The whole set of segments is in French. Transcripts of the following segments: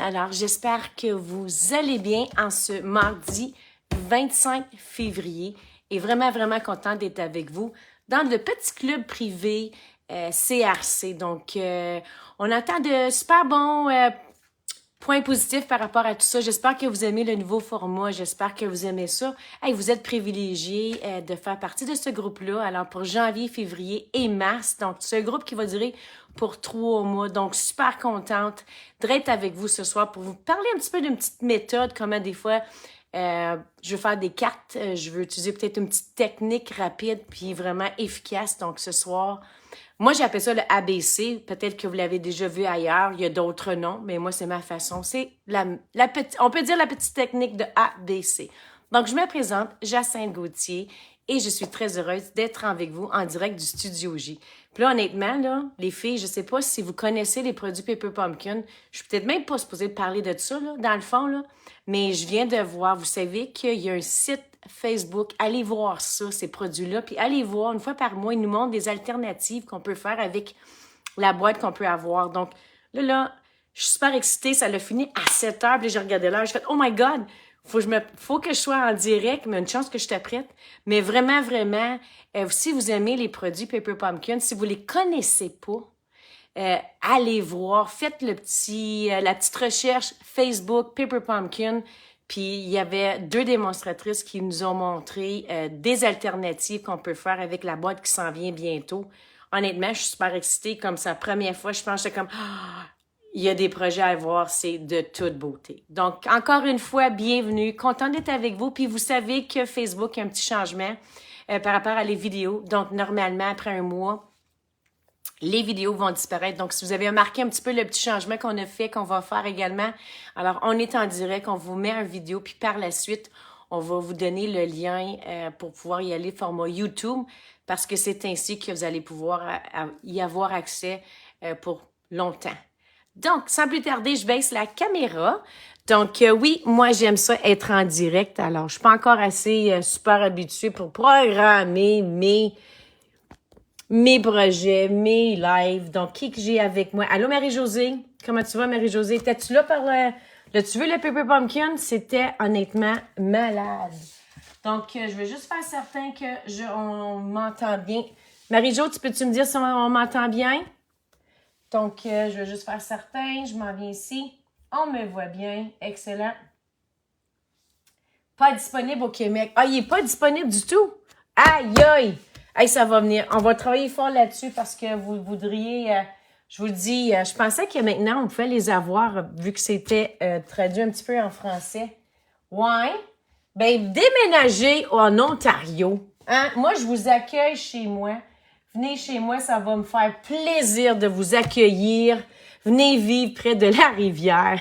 Alors, j'espère que vous allez bien en ce mardi 25 février et vraiment, vraiment content d'être avec vous dans le petit club privé CRC. Donc, on entend de super bons points positifs par rapport à tout ça. J'espère que vous aimez le nouveau format. J'espère que vous aimez ça. Hey, vous êtes privilégiés de faire partie de ce groupe-là. Alors, pour janvier, février et mars. Donc, c'est un groupe qui va durer pour 3 mois. Donc, super contente d'être avec vous ce soir pour vous parler un petit peu d'une petite méthode, comment des fois, je veux faire des cartes. Je veux utiliser peut-être une petite technique rapide puis vraiment efficace. Donc, ce soir, moi, j'appelle ça le ABC. Peut-être que vous l'avez déjà vu ailleurs. Il y a d'autres noms, mais moi, c'est ma façon. C'est on peut dire la petite technique de ABC. Donc, je me présente, Jacinthe Gauthier, et je suis très heureuse d'être avec vous en direct du Studio J. Puis là, honnêtement, là, les filles, je sais pas si vous connaissez les produits Paper Pumpkin. Je suis peut-être même pas supposée parler de ça, là, dans le fond, là. Mais je viens de voir, vous savez qu'il y a un site Facebook. Allez voir ça, ces produits-là. Puis allez voir, une fois par mois, ils nous montrent des alternatives qu'on peut faire avec la boîte qu'on peut avoir. Donc, là, je suis super excitée. Ça l'a fini à 7 heures. Puis j'ai regardé l'heure. J'ai fait, oh my God! Faut que je sois en direct, mais une chance que je te prête. Mais vraiment, vraiment, si vous aimez les produits Paper Pumpkin, si vous les connaissez pas, allez voir, faites la petite recherche Facebook Paper Pumpkin. Puis il y avait 2 démonstratrices qui nous ont montré des alternatives qu'on peut faire avec la boîte qui s'en vient bientôt. Honnêtement, je suis super excitée. Comme c'est la première fois, je pense que j'étais comme il y a des projets à voir, c'est de toute beauté. Donc, encore une fois, bienvenue. Contente d'être avec vous. Puis vous savez que Facebook a un petit changement par rapport à les vidéos. Donc, normalement, après un mois, les vidéos vont disparaître. Donc, si vous avez remarqué un petit peu le petit changement qu'on a fait, qu'on va faire également, alors on est en direct, on vous met une vidéo, puis par la suite, on va vous donner le lien pour pouvoir y aller format YouTube, parce que c'est ainsi que vous allez pouvoir y avoir accès pour longtemps. Donc, sans plus tarder, je baisse la caméra. Donc, oui, moi, j'aime ça être en direct. Alors, je suis pas encore assez super habituée pour programmer mes projets, mes lives. Donc, qui que j'ai avec moi? Allô, Marie-Josée? Comment tu vas, Marie-Josée? T'as-tu là par L'as-tu vu le Paper Pumpkin? C'était honnêtement malade. Donc, je veux juste faire certain que on m'entend bien. Marie-Jo, peux-tu me dire si on m'entend bien? Donc, je veux juste faire certain. Je m'en viens ici. On me voit bien. Excellent. Pas disponible au Québec. Ah, il n'est pas disponible du tout. Aïe, aïe. Hey, ça va venir. On va travailler fort là-dessus parce que vous voudriez, je vous le dis, je pensais que maintenant, on pouvait les avoir vu que c'était traduit un petit peu en français. Ouais. Ben, déménager en Ontario. Hein? Moi, je vous accueille chez moi. Venez chez moi, ça va me faire plaisir de vous accueillir. Venez vivre près de la rivière.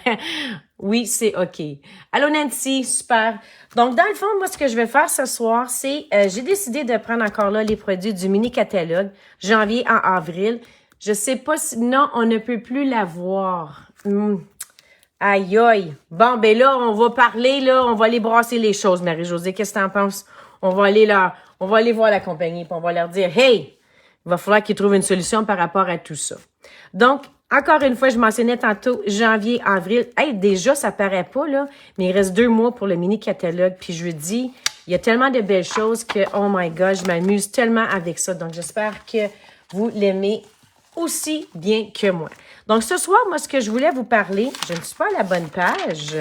Oui, c'est OK. Allô, Nancy, super. Donc, dans le fond, moi, ce que je vais faire ce soir, c'est, j'ai décidé de prendre encore là les produits du mini-catalogue, janvier en avril. Je sais pas si, non, on ne peut plus l'avoir. Aïe, aïe. Bon, ben là, on va parler, là, on va aller brasser les choses, Marie-Josée. Qu'est-ce que t'en penses? On va aller voir la compagnie, puis on va leur dire, hey, il va falloir qu'ils trouvent une solution par rapport à tout ça. Donc, encore une fois, je mentionnais tantôt janvier, avril. Hey, déjà, ça paraît pas, là, mais il reste 2 mois pour le mini-catalogue. Puis je vous dis, il y a tellement de belles choses que, oh my God, je m'amuse tellement avec ça. Donc, j'espère que vous l'aimez aussi bien que moi. Donc, ce soir, moi, ce que je voulais vous parler, je ne suis pas à la bonne page.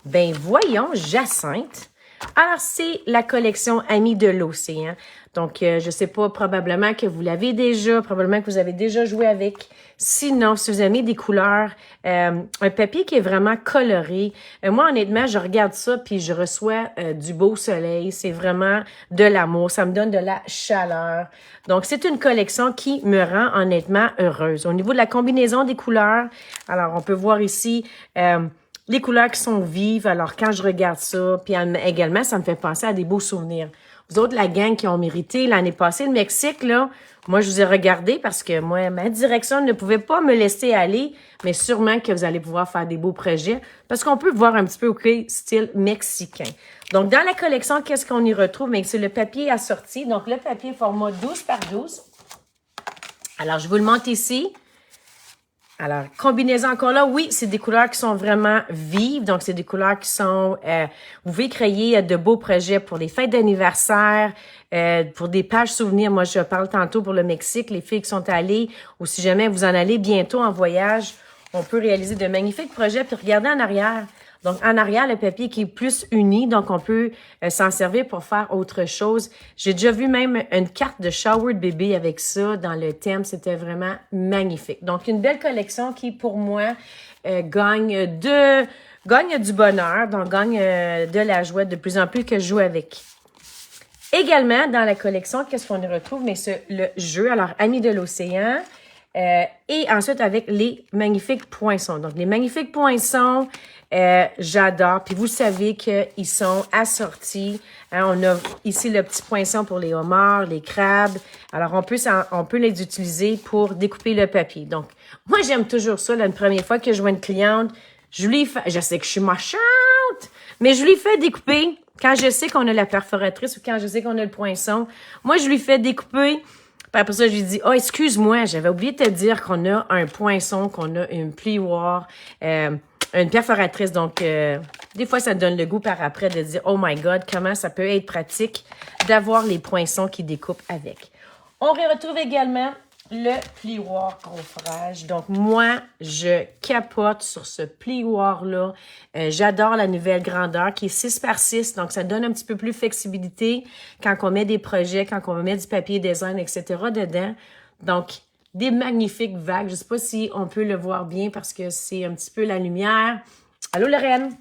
Ben, voyons, Jacinthe. Alors, c'est la collection Amis de l'Océan. Donc, je sais pas, probablement que vous l'avez déjà, probablement que vous avez déjà joué avec. Sinon, si vous aimez des couleurs, un papier qui est vraiment coloré. Moi, honnêtement, je regarde ça puis je reçois du beau soleil. C'est vraiment de l'amour. Ça me donne de la chaleur. Donc, c'est une collection qui me rend honnêtement heureuse. Au niveau de la combinaison des couleurs, alors, on peut voir ici... les couleurs qui sont vives, alors quand je regarde ça, puis également, ça me fait penser à des beaux souvenirs. Vous autres, la gang qui ont mérité l'année passée, le Mexique, là, moi, je vous ai regardé parce que moi, ma direction ne pouvait pas me laisser aller, mais sûrement que vous allez pouvoir faire des beaux projets parce qu'on peut voir un petit peu au style mexicain. Donc, dans la collection, qu'est-ce qu'on y retrouve? Bien, c'est le papier assorti. Donc, le papier format 12 par 12. Alors, je vous le montre ici. Alors, combinaison encore là, oui, c'est des couleurs qui sont vraiment vives. Donc, c'est des couleurs qui sont... vous pouvez créer de beaux projets pour les fêtes d'anniversaire, pour des pages souvenirs. Moi, je parle tantôt pour le Mexique, les filles qui sont allées, ou si jamais vous en allez bientôt en voyage, on peut réaliser de magnifiques projets. Puis regardez en arrière. Donc, en arrière, le papier qui est plus uni, donc on peut s'en servir pour faire autre chose. J'ai déjà vu même une carte de shower de bébé avec ça dans le thème. C'était vraiment magnifique. Donc, une belle collection qui, pour moi, gagne du bonheur, donc gagne de la joie de plus en plus que je joue avec. Également, dans la collection, qu'est-ce qu'on y retrouve? Mais le jeu, alors, Amis de l'océan. Et ensuite, avec les magnifiques poinçons. Donc, les magnifiques poinçons, j'adore. Puis vous savez qu'ils sont assortis. Hein, on a ici le petit poinçon pour les homards, les crabes. Alors, on peut les utiliser pour découper le papier. Donc, moi, j'aime toujours ça. Là, une première fois que je vois une cliente, je sais que je suis méchante, mais je lui fais découper. Quand je sais qu'on a la perforatrice ou quand je sais qu'on a le poinçon, moi, je lui fais découper. Puis après ça, je lui dis, « Oh, excuse-moi, j'avais oublié de te dire qu'on a un poinçon, qu'on a une plioire, une perforatrice. » Donc, des fois, ça donne le goût par après de dire, « Oh my God, comment ça peut être pratique d'avoir les poinçons qui découpent avec. » On retrouve également le plioir gaufrage. Donc, moi, je capote sur ce plioir-là. J'adore la nouvelle grandeur qui est 6 par 6. Donc, ça donne un petit peu plus de flexibilité quand on met des projets, quand on met du papier design, etc. dedans. Donc, des magnifiques vagues. Je ne sais pas si on peut le voir bien parce que c'est un petit peu la lumière. Allô, Lorraine?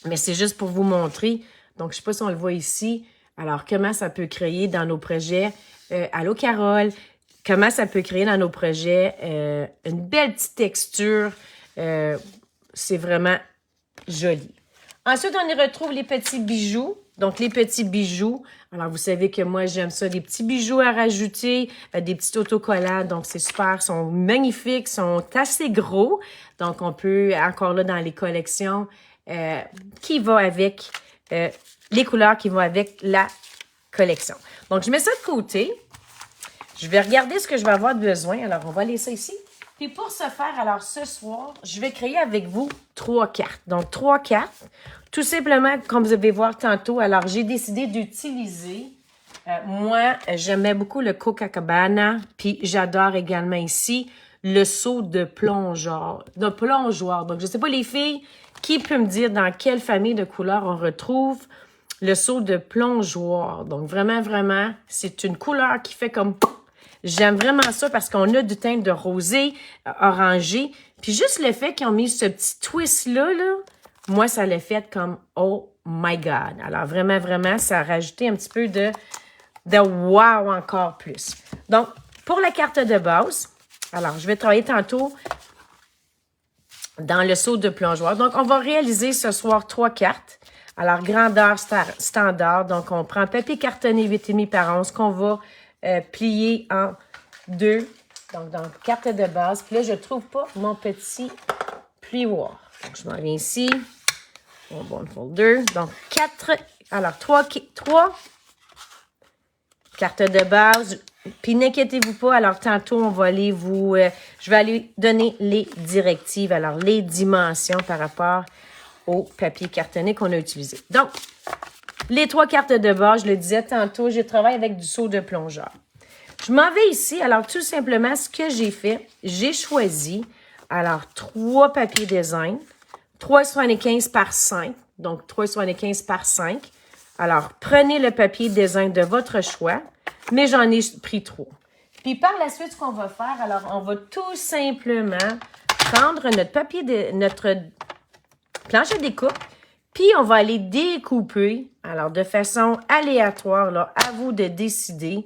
Mais c'est juste pour vous montrer. Donc, je ne sais pas si on le voit ici. Alors, comment ça peut créer dans nos projets? Allô, Carole? Comment ça peut créer dans nos projets une belle petite texture. C'est vraiment joli. Ensuite, on y retrouve les petits bijoux. Donc, les petits bijoux. Alors, vous savez que moi, j'aime ça. Des petits bijoux à rajouter, des petits autocollants. Donc, c'est super. Ils sont magnifiques, sont assez gros. Donc, on peut, encore là, dans les collections, qui va avec les couleurs qui vont avec la collection. Donc, je mets ça de côté. Je vais regarder ce que je vais avoir besoin. Alors, on va laisser ça ici. Puis pour ce faire, alors ce soir, je vais créer avec vous 3 cartes. Donc, 3 cartes. Tout simplement, comme vous allez voir tantôt, alors j'ai décidé d'utiliser, moi, j'aimais beaucoup le Copacabana, puis j'adore également ici le seau de plongeoir. Donc, je ne sais pas les filles, qui peut me dire dans quelle famille de couleurs on retrouve le seau de plongeoir. Donc, vraiment, vraiment, c'est une couleur qui fait comme... J'aime vraiment ça parce qu'on a du teint de rosé, orangé. Puis juste le fait qu'ils ont mis ce petit twist-là, moi, ça l'a fait comme « Oh my God ». Alors vraiment, vraiment, ça a rajouté un petit peu de wow encore plus. Donc, pour la carte de base, alors je vais travailler tantôt dans le seau de plongeoir. Donc, on va réaliser ce soir 3 cartes. Alors, grandeur standard. Donc, on prend papier cartonné 8,5 par 11 qu'on va plier en 2. Donc, dans la carte de base. Puis là, je ne trouve pas mon petit plioir. Donc, je m'en viens ici. Mon bon folder. Donc, 4. Alors, 3 cartes de base. Puis, n'inquiétez-vous pas. Alors, tantôt, on va aller je vais aller donner les directives. Alors, les dimensions par rapport au papier cartonné qu'on a utilisé. Donc, les 3 cartes de base, je le disais tantôt, je travaille avec du seau de plongeur. Je m'en vais ici. Alors, tout simplement, ce que j'ai fait, j'ai choisi, alors, 3 papiers design, 3,75 par 5. Donc, 3,75 par 5. Alors, prenez le papier design de votre choix, mais j'en ai pris 3. Puis, par la suite, ce qu'on va faire, alors, on va tout simplement prendre notre planche à découpe, puis on va aller découper, alors de façon aléatoire, là, à vous de décider.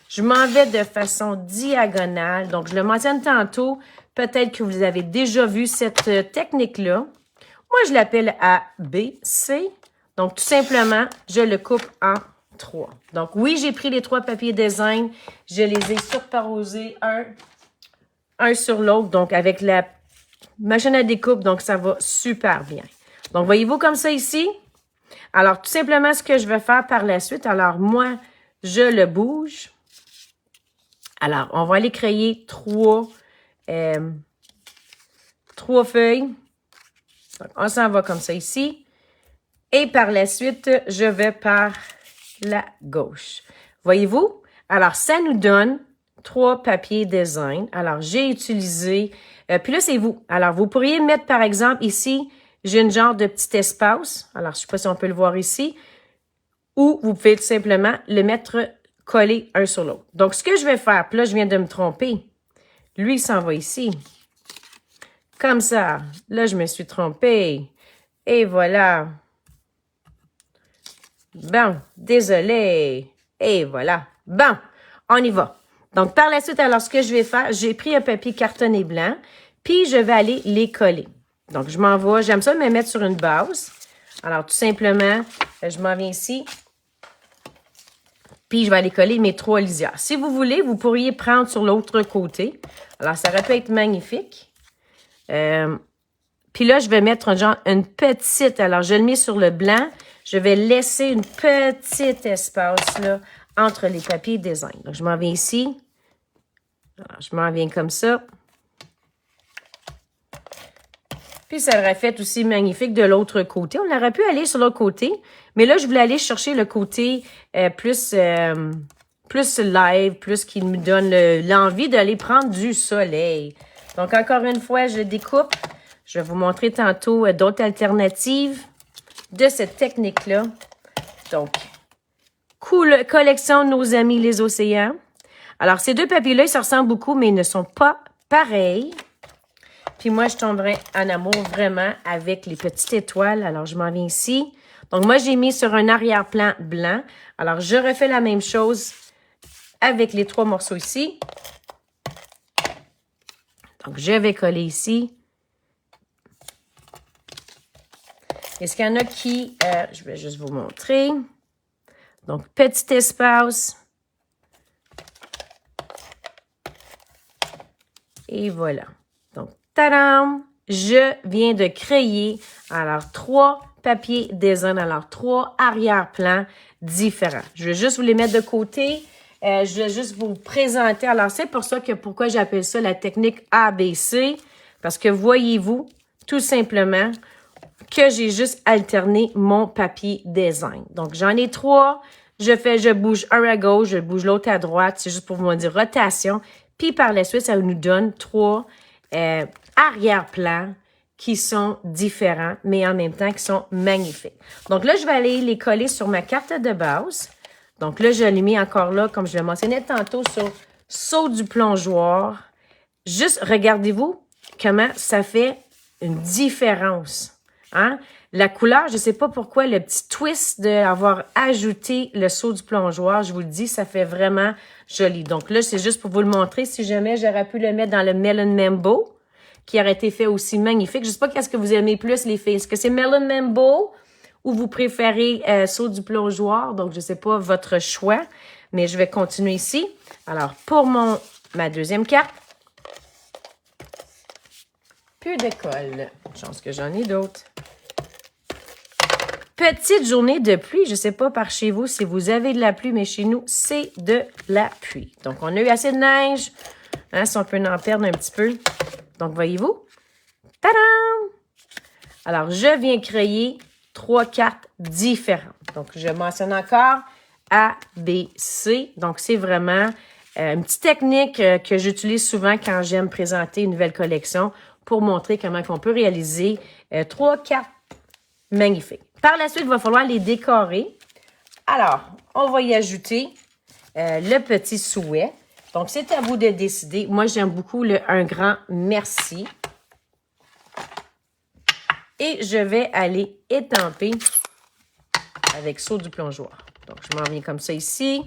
Je m'en vais de façon diagonale, donc je le mentionne tantôt, peut-être que vous avez déjà vu cette technique-là. Moi, je l'appelle ABC, donc tout simplement, je le coupe en 3. Donc oui, j'ai pris les 3 papiers design, je les ai superposés un sur l'autre, donc avec la machine à découpe, donc ça va super bien. Donc, voyez-vous comme ça ici? Alors, tout simplement, ce que je vais faire par la suite, alors moi, je le bouge. Alors, on va aller créer 3 3 feuilles. Donc, on s'en va comme ça ici. Et par la suite, je vais par la gauche. Voyez-vous? Alors, ça nous donne 3 papiers design. Alors, j'ai utilisé... puis là, c'est vous. Alors, vous pourriez mettre, par exemple, ici, j'ai une genre de petit espace. Alors, je ne sais pas si on peut le voir ici. Ou vous pouvez tout simplement le mettre collé un sur l'autre. Donc, ce que je vais faire, puis là, je viens de me tromper. Lui, il s'en va ici. Comme ça. Là, je me suis trompée. Et voilà. Bon, désolé. Et voilà. Bon, on y va. Donc, par la suite, alors, ce que je vais faire, j'ai pris un papier cartonné blanc, puis je vais aller les coller. Donc, je m'en vais. J'aime ça me mettre sur une base. Alors, tout simplement, je m'en viens ici. Puis, je vais aller coller mes 3 lisières. Si vous voulez, vous pourriez prendre sur l'autre côté. Alors, ça aurait pu être magnifique. Puis là, je vais mettre une petite... Alors, je le mets sur le blanc. Je vais laisser une petite espace là entre les papiers design. Donc, je m'en viens ici. Alors, je m'en viens comme ça. Puis, ça aurait fait aussi magnifique de l'autre côté. On aurait pu aller sur l'autre côté. Mais là, je voulais aller chercher le côté plus live, plus qui me donne l'envie d'aller prendre du soleil. Donc, encore une fois, je découpe. Je vais vous montrer tantôt d'autres alternatives de cette technique-là. Donc, cool collection de nos amis les océans. Alors, ces 2 papiers-là, ils se ressemblent beaucoup, mais ils ne sont pas pareils. Puis moi, je tomberai en amour vraiment avec les petites étoiles. Alors, je m'en viens ici. Donc, moi, j'ai mis sur un arrière-plan blanc. Alors, je refais la même chose avec les 3 morceaux ici. Donc, je vais coller ici. Est-ce qu'il y en a qui... je vais juste vous montrer. Donc, petit espace. Et voilà. Donc, tadam! Je viens de créer, alors, 3 papiers design. Alors, 3 arrière-plans différents. Je vais juste vous les mettre de côté. Je vais juste vous présenter. Alors, c'est pour ça que pourquoi j'appelle ça la technique ABC. Parce que voyez-vous, tout simplement, que j'ai juste alterné mon papier design. Donc, j'en ai 3. Je bouge un à gauche, je bouge l'autre à droite. C'est juste pour vous dire rotation. Puis, par la suite, ça nous donne 3 arrière-plans qui sont différents, mais en même temps qui sont magnifiques. Donc là, je vais aller les coller sur ma carte de base. Donc là, je l'ai mis encore là, comme je le mentionnais tantôt, sur saut du plongeoir. Juste, regardez-vous comment ça fait une différence. Hein? La couleur, je ne sais pas pourquoi, le petit twist d'avoir ajouté le saut du plongeoir, je vous le dis, ça fait vraiment joli. Donc là, c'est juste pour vous le montrer. Si jamais j'aurais pu le mettre dans le Melon Mambo, qui aurait été fait aussi magnifique. Je ne sais pas qu'est-ce que vous aimez plus, les filles. Est-ce que c'est Melon Mambo ou vous préférez saut du plongeoir? Donc, je ne sais pas votre choix, mais je vais continuer ici. Alors, pour ma deuxième carte, plus de colle. Chance que j'en ai d'autres. Petite journée de pluie. Je ne sais pas par chez vous si vous avez de la pluie, mais chez nous, c'est de la pluie. Donc, on a eu assez de neige. Hein, si on peut en perdre un petit peu. Donc, voyez-vous? Tadam! Alors, je viens créer 3 cartes différentes. Donc, je mentionne encore A, B, C. Donc, c'est vraiment une petite technique que j'utilise souvent quand j'aime présenter une nouvelle collection pour montrer comment on peut réaliser 3 cartes magnifiques. Par la suite, il va falloir les décorer. Alors, on va y ajouter le petit souhait. Donc, c'est à vous de décider. Moi, j'aime beaucoup un grand merci. Et je vais aller étamper avec saut du plongeoir. Donc, je m'en viens comme ça ici.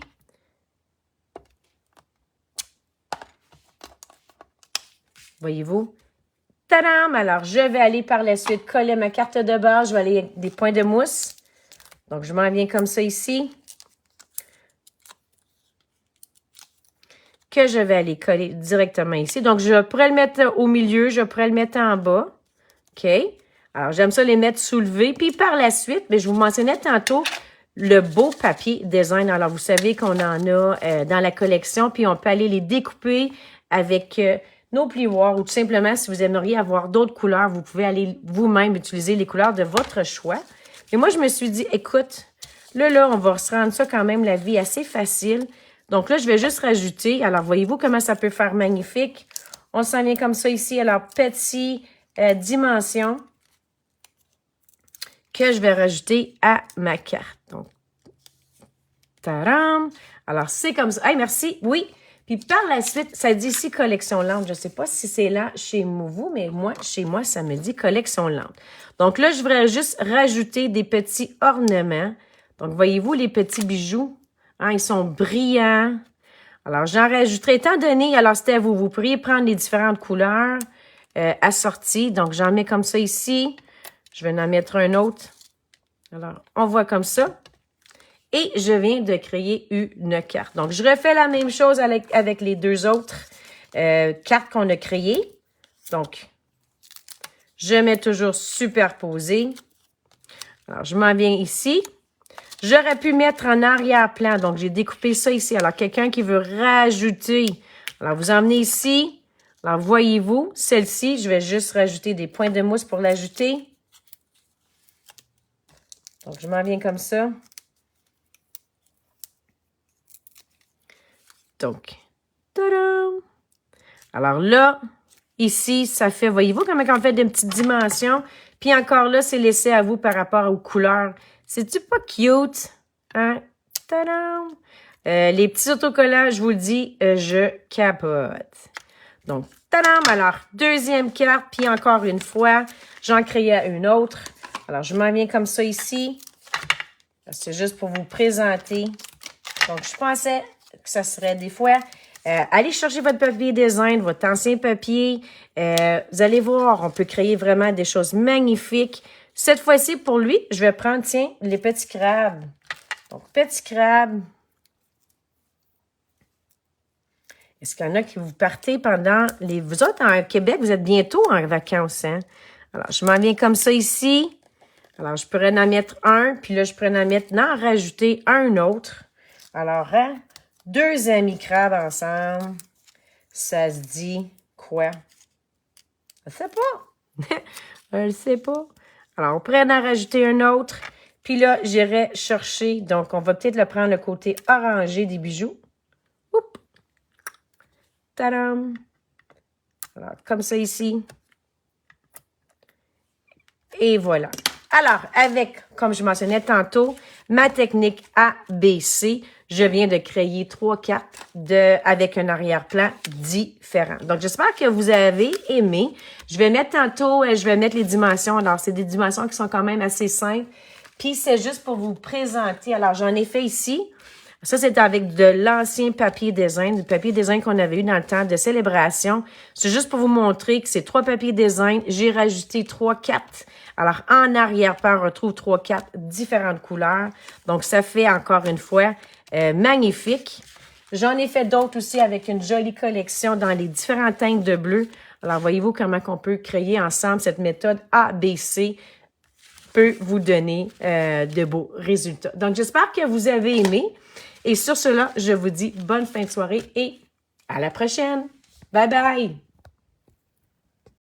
Voyez-vous? Tadam! Alors, je vais aller par la suite coller ma carte de base. Je vais aller avec des points de mousse. Donc, je m'en viens comme ça ici. Que je vais aller coller directement ici. Donc, je pourrais le mettre au milieu, je pourrais le mettre en bas. OK? Alors, j'aime ça les mettre soulevés. Puis, par la suite, bien, je vous mentionnais tantôt le beau papier design. Alors, vous savez qu'on en a dans la collection. Puis, on peut aller les découper avec nos plioirs ou tout simplement, si vous aimeriez avoir d'autres couleurs, vous pouvez aller vous-même utiliser les couleurs de votre choix. Mais moi, je me suis dit, écoute, là, on va se rendre ça quand même la vie assez facile. Donc là, je vais juste rajouter. Alors, voyez-vous comment ça peut faire magnifique? On s'en vient comme ça ici. Alors, petit dimension que je vais rajouter à ma carte. Donc, tadam! Alors, c'est comme ça. Hey, merci. Oui. Puis par la suite, ça dit ici collection lampe. Je ne sais pas si c'est là chez vous, mais moi, chez moi, ça me dit collection lampe. Donc là, je voudrais juste rajouter des petits ornements. Donc, voyez-vous les petits bijoux? Hein, ils sont brillants. Alors, j'en rajouterai. Étant donné, alors c'était à vous, vous pourriez prendre les différentes couleurs assorties. Donc, j'en mets comme ça ici. Je vais en mettre un autre. Alors, on voit comme ça. Et je viens de créer une carte. Donc, je refais la même chose avec les deux autres cartes qu'on a créées. Donc, je mets toujours superposé. Alors, je m'en viens ici. J'aurais pu mettre en arrière-plan. Donc, j'ai découpé ça ici. Alors, quelqu'un qui veut rajouter. Alors, vous emmenez ici. Alors, voyez-vous, celle-ci, je vais juste rajouter des points de mousse pour l'ajouter. Donc, je m'en viens comme ça. Donc, tadam! Alors là, ici, ça fait, voyez-vous comment on fait des petites dimensions? Puis encore là, c'est laissé à vous par rapport aux couleurs. C'est-tu pas cute? Hein? Tadam! Les petits autocollants, je vous le dis, je capote. Donc, tadam! Alors, deuxième carte, puis encore une fois, j'en crée une autre. Alors, je m'en viens comme ça ici. C'est juste pour vous présenter. Donc, je pensais que ça serait des fois, allez chercher votre papier design, votre ancien papier. Vous allez voir, on peut créer vraiment des choses magnifiques. Cette fois-ci, pour lui, je vais prendre, tiens, les petits crabes. Donc, petits crabes. Est-ce qu'il y en a qui vous partez pendant les... Vous autres, en Québec, vous êtes bientôt en vacances, hein? Alors, je m'en viens comme ça ici. Alors, je pourrais en mettre un, puis là, je pourrais en rajouter un autre. Alors, hein? Deux amis crabes ensemble, ça se dit quoi? Je ne sais pas. Je ne sais pas. Alors, on pourrait en rajouter un autre. Puis là, j'irai chercher. Donc, on va peut-être le prendre le côté orangé des bijoux. Oups! Tadam! Alors, comme ça ici. Et voilà. Alors, avec, comme je mentionnais tantôt, ma technique ABC, je viens de créer 3 cartes avec un arrière-plan différent. Donc, j'espère que vous avez aimé. Je vais mettre tantôt, je vais mettre les dimensions. Alors, c'est des dimensions qui sont quand même assez simples. Puis, c'est juste pour vous présenter. Alors, j'en ai fait ici. Ça, c'est avec de l'ancien papier design, du papier design qu'on avait eu dans le temps de célébration. C'est juste pour vous montrer que c'est 3 papiers design. J'ai rajouté 3 cartes. Alors, en arrière-plan, on retrouve 3 cartes différentes couleurs. Donc, ça fait encore une fois magnifique. J'en ai fait d'autres aussi avec une jolie collection dans les différentes teintes de bleu. Alors, voyez-vous comment on peut créer ensemble cette méthode ABC peut vous donner de beaux résultats. Donc, j'espère que vous avez aimé. Et sur cela, je vous dis bonne fin de soirée et à la prochaine. Bye bye!